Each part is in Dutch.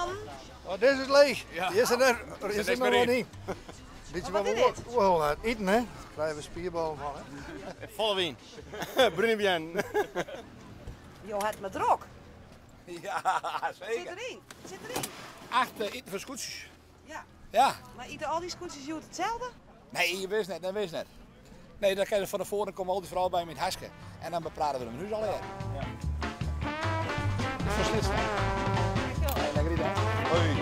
man. Oh, deze is leeg. Ja. Die is er net. Er Is zit er niks nog meer wel in. niet. Beetje Maar wat wat is we wel eten, hè? Daar krijgen we spierballen van, hè? Volle wien. Brune bien. Je hebt me drok. Ja, Zit zeker. erin. Zit erin. 8 eten voor scootjes. Ja. Ja. Maar eten al die scootjes joet hetzelfde? Nee, je wist net, dat wist net. Nee, dan kan je van tevoren komen al die vrouwen bij met hasken. En dan bepraten we hem. Nu is al leer. Ja. Versnitst. Nee, lekker idee. Hoi.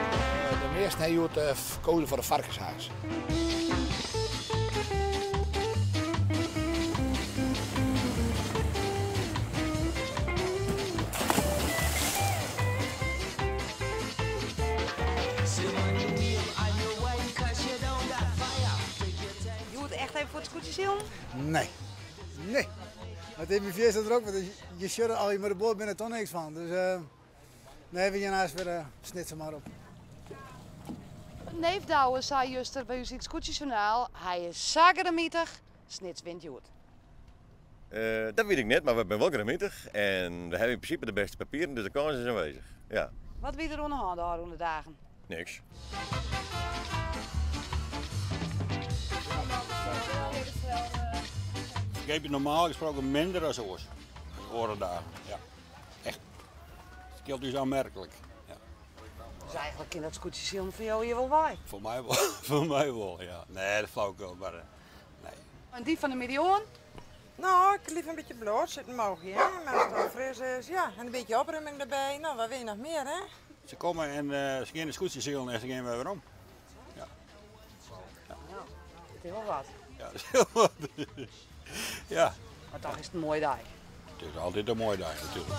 De meeste hij wordt gekozen voor de varkenshaas. Je moet echt even voor het scootje zien. Nee. Nee. Het heeft vier staat er ook, want je shirt al je met de boord binnen toch niks van. Dus nee, we gaan naast weer snitsen maar op. Neef Douwe zei juster bij uw scootjesjournaal. Hij is zageremietig, snits wint joet. Dat weet ik niet, maar we zijn wel grammetig en we hebben in principe de beste papieren, dus de kans is aanwezig. Ja, Wat wie er onder handen houden de dagen? niks. Ik heb je normaal gesproken minder dan zoals. Orendagen, ja. Echt. Het scheelt dus aanmerkelijk. Ja. Dus eigenlijk in dat scootje zien voor jou hier wel bij. Voor mij wel, voor mij wel, ja. Nee, dat flauw ik wel, maar nee. En die van de miljoen? Nou, ik lief een beetje bloot zitten mogen, hè. Maar als het al fris is, ja. En een beetje opruiming erbij. Nou, wat wil je nog meer, hè? Ze komen en ze gaan de scootjes zien en ze gaan weer om. Het is wel wat. Ja, dat is heel wat. Ja, Maar toch is het een mooie dag. het is altijd een mooie dag natuurlijk.